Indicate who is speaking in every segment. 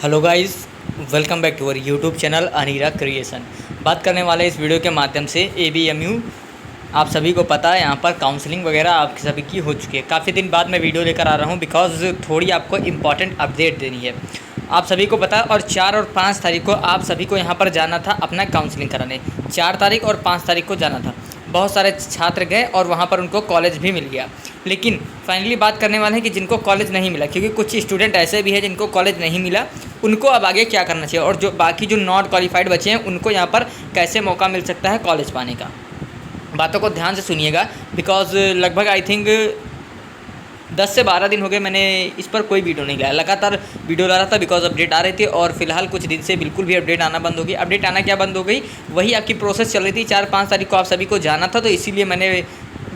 Speaker 1: Hello guys, welcome back to our YouTube channel Anira creation. बात करने वाले इस वीडियो के माध्यम से ABMU। आप सभी को पता है यहाँ पर काउंसलिंग वगैरह आप सभी की हो चुकी है। काफ़ी दिन बाद मैं वीडियो लेकर आ रहा हूँ बिकॉज़ थोड़ी आपको इम्पॉर्टेंट अपडेट देनी है। आप सभी को पता है और 4 और 5 तारीख को आप सभी को यहाँ पर जाना था अपना काउंसलिंग कराने। 4 तारीख और 5 तारीख को जाना था। बहुत सारे छात्र गए और वहाँ पर उनको कॉलेज भी मिल गया। लेकिन फाइनली बात करने वाले हैं कि जिनको कॉलेज नहीं मिला, क्योंकि कुछ स्टूडेंट ऐसे भी हैं जिनको कॉलेज नहीं मिला, उनको अब आगे क्या करना चाहिए और जो बाकी जो नॉट क्वालिफाइड बचे हैं उनको यहाँ पर कैसे मौका मिल सकता है कॉलेज पाने का। बातों को ध्यान से सुनिएगा बिकॉज लगभग आई थिंक 10 से 12 दिन हो गए मैंने इस पर कोई वीडियो नहीं लाया। लगातार वीडियो ला रहा था बिकॉज अपडेट आ रही थी और फिलहाल कुछ दिन से बिल्कुल भी अपडेट आना बंद हो गई। अपडेट आना क्या बंद हो गई, वही आपकी प्रोसेस चल रही थी। 4-5 तारीख को आप सभी को जाना था, तो इसीलिए मैंने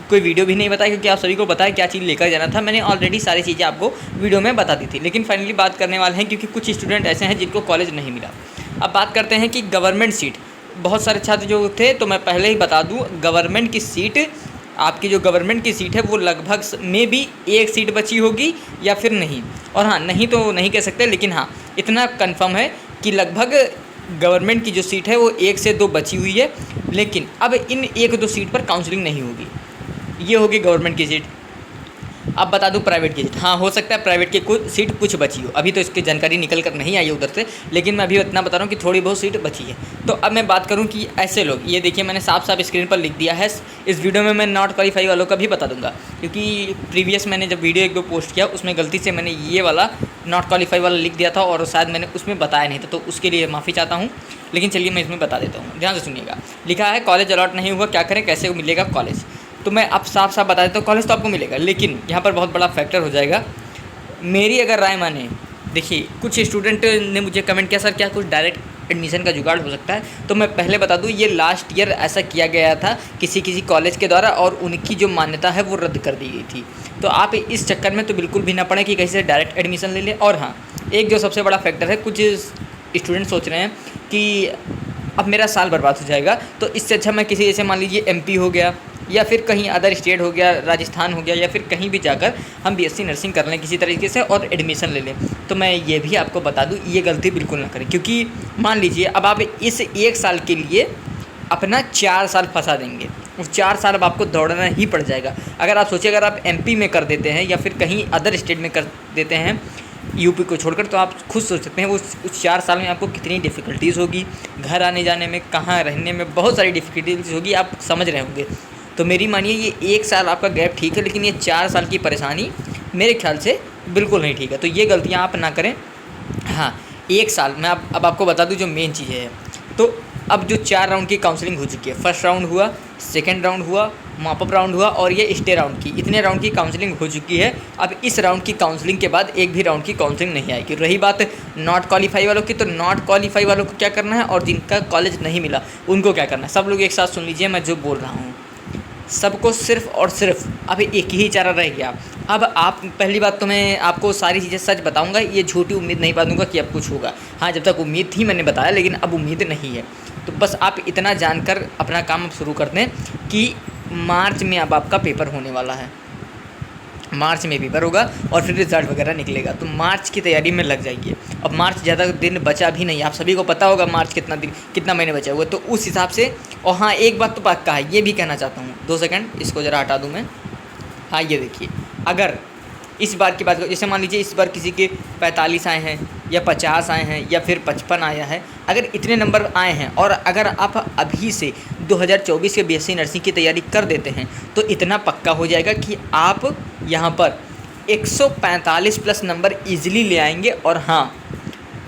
Speaker 1: कोई वीडियो भी नहीं बताया, क्योंकि आप सभी को पता है क्या चीज़ लेकर जाना था। मैंने ऑलरेडी सारी चीज़ें आपको वीडियो में बता दी थी। लेकिन फाइनली बात करने वाले हैं क्योंकि कुछ स्टूडेंट ऐसे हैं जिनको कॉलेज नहीं मिला। अब बात करते हैं कि गवर्नमेंट सीट, बहुत सारे छात्र जो थे, तो मैं पहले ही बता दूं गवर्नमेंट की सीट, आपकी जो गवर्नमेंट की सीट है वो लगभग में भी एक सीट बची होगी या फिर नहीं। और हाँ, नहीं तो नहीं कह सकते, लेकिन हाँ इतना कंफर्म है कि लगभग गवर्नमेंट की जो सीट है वो 1 से 2 बची हुई है। लेकिन अब इन 1-2 सीट पर काउंसलिंग नहीं होगी। ये होगी गवर्नमेंट की सीट। अब बता दूं प्राइवेट की सीट, हाँ हो सकता है प्राइवेट की कुछ सीट कुछ बची हो, अभी तो इसकी जानकारी निकल कर नहीं आई है उधर से, लेकिन मैं अभी इतना बता रहा हूँ कि थोड़ी बहुत सीट बची है। तो अब मैं बात करूँ कि ऐसे लोग, ये देखिए मैंने साफ साफ स्क्रीन पर लिख दिया है। इस वीडियो में मैं नॉट क्वालिफाई वालों का भी बता दूंगा, क्योंकि प्रीवियस मैंने जब वीडियो 1-2 पोस्ट किया उसमें गलती से मैंने ये वाला नॉट क्वालिफाई वाला लिख दिया था और शायद मैंने उसमें बताया नहीं था, तो उसके लिए माफ़ी चाहता हूँ। लेकिन चलिए मैं इसमें बता देता हूँ, ध्यान से सुनिएगा। लिखा है कॉलेज अलॉट नहीं हुआ, क्या करें, कैसे मिलेगा कॉलेज। तो मैं अब साफ साफ बता देता हूँ, कॉलेज तो आपको मिलेगा, लेकिन यहाँ पर बहुत बड़ा फैक्टर हो जाएगा। मेरी अगर राय माने, देखिए कुछ स्टूडेंट ने मुझे कमेंट किया सर क्या कुछ डायरेक्ट एडमिशन का जुगाड़ हो सकता है। तो मैं पहले बता दूँ ये लास्ट ईयर ऐसा किया गया था किसी कॉलेज के द्वारा और उनकी जो मान्यता है वो रद्द कर दी गई थी। तो आप इस चक्कर में तो बिल्कुल भी ना पड़े कि कहीं से डायरेक्ट एडमिशन ले लें। और हाँ, एक जो सबसे बड़ा फैक्टर है, कुछ स्टूडेंट सोच रहे हैं कि अब मेरा साल बर्बाद हो जाएगा, तो इससे अच्छा मैं किसी जैसे मान लीजिए MP हो गया या फिर कहीं अदर स्टेट हो गया, राजस्थान हो गया, या फिर कहीं भी जाकर हम BSc नर्सिंग कर लें किसी तरीके से और एडमिशन ले लें। तो मैं ये भी आपको बता दूं, ये गलती बिल्कुल ना करें, क्योंकि मान लीजिए अब आप इस 1 साल के लिए अपना 4 साल फंसा देंगे और 4 साल अब आपको दौड़ना ही पड़ जाएगा। अगर आप सोचिए, अगर आप MP में कर देते हैं या फिर कहीं अदर स्टेट में कर देते हैं UP को छोड़कर, तो आप खुद सोच सकते हैं उस 4 साल में आपको कितनी डिफ़िकल्टीज़ होगी, घर आने जाने में, कहाँ रहने में, बहुत सारी डिफ़िकल्टीज़ होगी, आप समझ रहे होंगे। तो मेरी मानिए ये 1 साल आपका गैप ठीक है, लेकिन ये 4 साल की परेशानी मेरे ख्याल से बिल्कुल नहीं ठीक है। तो ये गलतियाँ आप ना करें। हाँ, 1 साल मैं अब आपको बता दूं जो मेन चीज़ें हैं। तो अब जो 4 राउंड की काउंसलिंग हो चुकी है, फर्स्ट राउंड हुआ, सेकेंड राउंड हुआ, मॉपअप राउंड हुआ और ये स्टे राउंड की, इतने राउंड की काउंसलिंग हो चुकी है। अब इस राउंड की काउंसलिंग के बाद एक भी राउंड की काउंसलिंग नहीं आएगी। रही बात नॉट क्वालिफाई वालों की, तो नॉट क्वालिफाई वालों को क्या करना है और जिनका कॉलेज नहीं मिला उनको क्या करना है, सब लोग एक साथ सुन लीजिए मैं जो बोल रहा हूँ। सबको सिर्फ़ और सिर्फ अब एक ही चारा रह गया। अब आप, पहली बात तो मैं आपको सारी चीज़ें सच बताऊंगा, ये झूठी उम्मीद नहीं बांधूंगा कि अब कुछ होगा। हाँ, जब तक उम्मीद थी मैंने बताया, लेकिन अब उम्मीद नहीं है। तो बस आप इतना जानकर अपना काम अब शुरू कर दें कि मार्च में अब आपका पेपर होने वाला है। मार्च में पेपर होगा और फिर रिज़ल्ट वगैरह निकलेगा, तो मार्च की तैयारी में लग जाइए। अब मार्च ज़्यादा दिन बचा भी नहीं, आप सभी को पता होगा मार्च कितना महीने बचा हुआ है, तो उस हिसाब से। और हाँ, एक बात तो पक्का है, ये भी कहना चाहता हूँ, 2 सेकंड इसको ज़रा हटा दूँ मैं। हाँ, ये देखिए, अगर इस बार की बात करो, जैसे मान लीजिए इस बार किसी के 45 आए हैं या 50 आए हैं या फिर 55 आया है, अगर इतने नंबर आए हैं और अगर आप अभी से 2024 के BSc नर्सिंग की तैयारी कर देते हैं, तो इतना पक्का हो जाएगा कि आप यहाँ पर 145 प्लस नंबर ईजिली ले आएंगे और हाँ,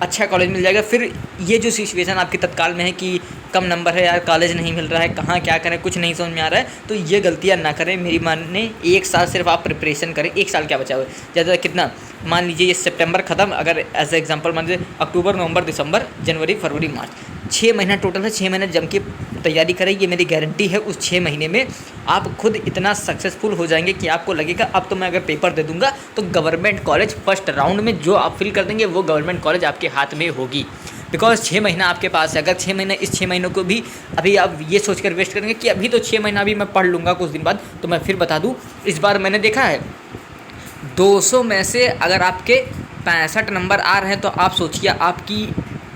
Speaker 1: अच्छा कॉलेज मिल जाएगा। फिर ये जो सिचुएशन आपकी तत्काल में है कि कम नंबर है यार, कॉलेज नहीं मिल रहा है, कहाँ क्या करें, कुछ नहीं समझ में आ रहा है, तो ये गलतियाँ ना करें। मेरी माने 1 साल सिर्फ आप प्रिपरेशन करें। 1 साल क्या बचा हुआ है, ज़्यादा कितना, मान लीजिए ये सितंबर ख़त्म, अगर एज एग्जांपल मान लीजिए अक्टूबर, नवंबर, दिसंबर, जनवरी, फरवरी, मार्च, 6 महीना टोटल है। 6 महीने जम के तैयारी करें, ये मेरी गारंटी है। उस 6 महीने में आप खुद इतना सक्सेसफुल हो जाएंगे कि आपको लगेगा अब तो मैं अगर पेपर दे दूंगा तो गवर्नमेंट कॉलेज फर्स्ट राउंड में जो आप फिल कर देंगे वो गवर्नमेंट कॉलेज आपके हाथ में होगी। बिकॉज 6 महीना आपके पास है। अगर 6 महीने, इस 6 महीनों को भी अभी आप ये सोचकर वेस्ट करेंगे कि अभी तो 6 महीना अभी मैं पढ़ लूँगा कुछ दिन बाद, तो मैं फिर बता दूँ, इस बार मैंने देखा है 200 में से अगर आपके 65 नंबर आ रहे हैं तो आप सोचिए आपकी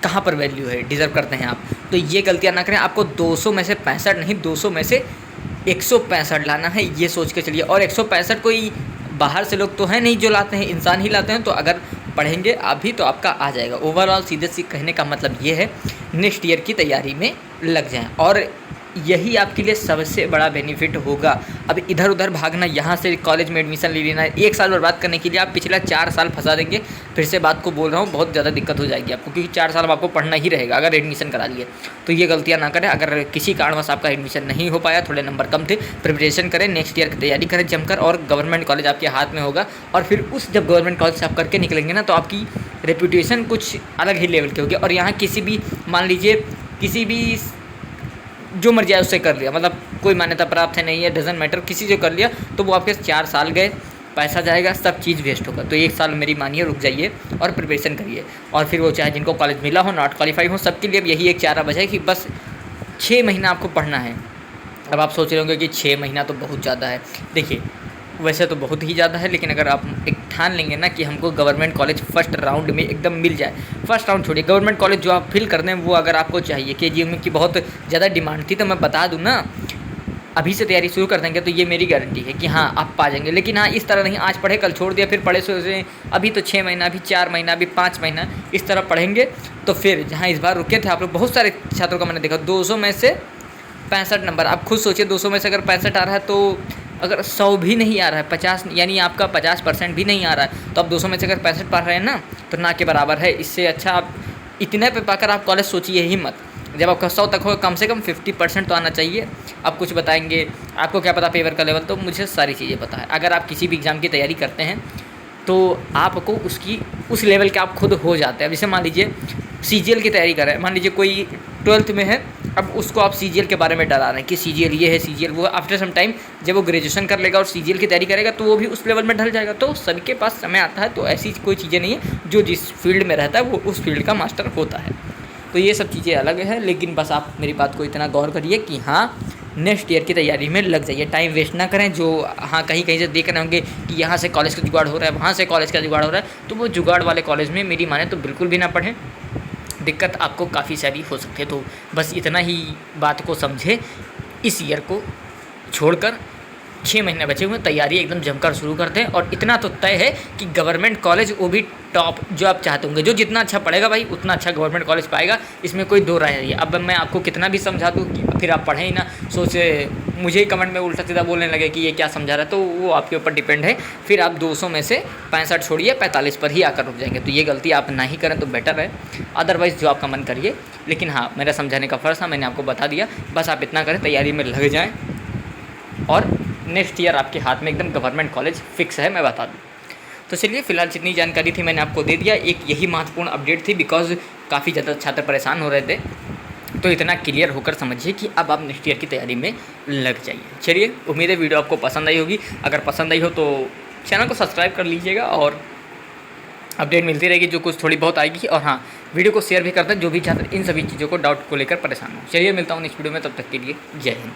Speaker 1: कहाँ पर वैल्यू है, डिज़र्व करते हैं आप। तो ये गलतियाँ ना करें, आपको 200 में से 65 नहीं, 200 में से 165 लाना है, ये सोच के चलिए। और 165 कोई बाहर से लोग तो हैं नहीं जो लाते हैं, इंसान ही लाते हैं। तो अगर पढ़ेंगे आप भी तो आपका आ जाएगा। ओवरऑल सीधे सीधे कहने का मतलब ये है, नेक्स्ट ईयर की तैयारी में लग जाएं और यही आपके लिए सबसे बड़ा बेनिफिट होगा। अब इधर उधर भागना, यहाँ से कॉलेज में एडमिशन ले लेना, 1 साल बर्बाद करने के लिए आप पिछला 4 साल फंसा देंगे। फिर से बात को बोल रहा हूँ, बहुत ज़्यादा दिक्कत हो जाएगी आपको, क्योंकि 4 साल आपको पढ़ना ही रहेगा अगर एडमिशन करा लिए। तो ये गलतियाँ ना करें। अगर किसी कारणवश आपका एडमिशन नहीं हो पाया, थोड़े नंबर कम थे, प्रिपरेशन करें, नेक्स्ट ईयर की तैयारी करें जमकर, और गवर्नमेंट कॉलेज आपके हाथ में होगा। और फिर जब गवर्नमेंट कॉलेज से आप करके निकलेंगे ना, तो आपकी रेपुटेशन कुछ अलग ही लेवल की होगी। और यहाँ किसी भी, मान लीजिए किसी भी जो मर्जी आए उससे कर लिया, मतलब कोई मान्यता प्राप्त है नहीं है, डजंट मैटर, किसी से कर लिया तो वो आपके 4 साल गए, पैसा जाएगा, सब चीज़ वेस्ट होगा। तो 1 साल मेरी मानिए रुक जाइए और प्रिपरेशन करिए। और फिर वो चाहे जिनको कॉलेज मिला हो, नॉट क्वालिफाई हो, सबके लिए अब यही एक चारा बचा है कि बस 6 महीना आपको पढ़ना है। अब आप सोच रहे होंगे कि 6 महीना तो बहुत ज़्यादा है। देखिए वैसे तो बहुत ही ज़्यादा है, लेकिन अगर आप एक ठान लेंगे ना कि हमको गवर्नमेंट कॉलेज फर्स्ट राउंड में एकदम मिल जाए, फर्स्ट राउंड छोड़िए, गवर्नमेंट कॉलेज जो आप फिल कर दें वो अगर आपको चाहिए, KGM की बहुत ज़्यादा डिमांड थी, तो मैं बता दूँ ना, अभी से तैयारी शुरू कर देंगे तो ये मेरी गारंटी है कि हाँ आप पा जाएंगे। लेकिन हाँ, इस तरह नहीं आज पढ़े कल छोड़ दिया, फिर पढ़े सोचे अभी तो 6 महीना, अभी 4 महीना, अभी 5 महीना, इस तरह पढ़ेंगे तो फिर जहाँ इस बार रुके थे आप लोग, बहुत सारे छात्रों का मैंने देखा 200 में से 65 नंबर। आप खुद सोचिए 200 में से अगर 65 आ रहा है, तो अगर 100 भी नहीं आ रहा है, 50 यानी आपका 50% भी नहीं आ रहा है, तो आप 200 में से अगर 65 पढ़ रहे हैं ना, तो ना के बराबर है। इससे अच्छा आप इतने पे पाकर आप कॉलेज सोचिए ही मत। जब आपका 100 तक हो, कम से कम 50% तो आना चाहिए। आप कुछ बताएंगे, आपको क्या पता पेपर का लेवल, तो मुझे सारी चीज़ें पता है। अगर आप किसी भी एग्ज़ाम की तैयारी करते हैं तो आपको उस लेवल के आप खुद हो जाते हैं। अब जैसे मान लीजिए CGL की तैयारी कर रहे हैं, मान लीजिए कोई 12th में है, अब उसको आप CGL के बारे में डरा रहे हैं कि CGL ये है, CGL वो। आफ्टर सम टाइम जब वो ग्रेजुएशन कर लेगा और CGL की तैयारी करेगा तो वो भी उस लेवल में ढल जाएगा। तो सभी के पास समय आता है, तो ऐसी कोई चीज़ें नहीं है, जो जिस फील्ड में रहता है वो उस फील्ड का मास्टर होता है। तो ये सब चीज़ें अलग है, लेकिन बस आप मेरी बात को इतना गौर करिए कि हाँ नेक्स्ट ईयर की तैयारी में लग जाइए, टाइम वेस्ट ना करें। जो हाँ कहीं कहीं से देख रहे होंगे कि यहाँ से कॉलेज का जुगाड़ हो रहा है, वहाँ से कॉलेज का जुगाड़ हो रहा है, तो वो जुगाड़ वाले कॉलेज में मेरी माने तो बिल्कुल भी ना पढ़ें, दिक्कत आपको काफ़ी सारी हो सकती है। तो बस इतना ही बात को समझे। इस ईयर को छोड़कर 6 महीने बचे हुए, तैयारी एकदम जमकर शुरू कर दें। और इतना तो तय है कि गवर्नमेंट कॉलेज, वो भी टॉप जो आप चाहते होंगे, जो जितना अच्छा पढ़ेगा भाई उतना अच्छा गवर्नमेंट कॉलेज पाएगा, इसमें कोई दो राय नहीं है। अब मैं आपको कितना भी समझा दूँ कि फिर आप पढ़ें ही ना, सोचे मुझे ही कमेंट में उल्टा सीधा बोलने लगे कि ये क्या समझा रहा है, तो वो आपके ऊपर डिपेंड है। फिर आप 200 में से 65 छोड़िए, 45 पर ही आकर रुक जाएंगे। तो ये गलती आप ना ही करें तो बेटर है। अदरवाइज़ जो आपका मन करिए, लेकिन हाँ मेरा समझाने का फ़र्ज़ था, मैंने आपको बता दिया। बस आप इतना करें, तैयारी में लग जाएँ और नेक्स्ट ईयर आपके हाथ में एकदम गवर्नमेंट कॉलेज फिक्स है, मैं बता दूँ। तो चलिए फ़िलहाल जितनी जानकारी थी मैंने आपको दे दिया। एक यही महत्वपूर्ण अपडेट थी, बिकॉज काफ़ी ज़्यादा छात्र परेशान हो रहे थे। तो इतना क्लियर होकर समझिए कि अब आप नेक्स्ट ईयर की तैयारी में लग जाइए। चलिए, उम्मीद है वीडियो आपको पसंद आई होगी। अगर पसंद आई हो तो चैनल को सब्सक्राइब कर लीजिएगा और अपडेट मिलती रहेगी, जो कुछ थोड़ी बहुत आएगी। और हाँ, वीडियो को शेयर भी करते हैं जो भी छात्र इन सभी चीज़ों को, डाउट को लेकर परेशान हो। चलिए, मिलता हूँ नेक्स्ट वीडियो में, तब तक के लिए जय हिंद।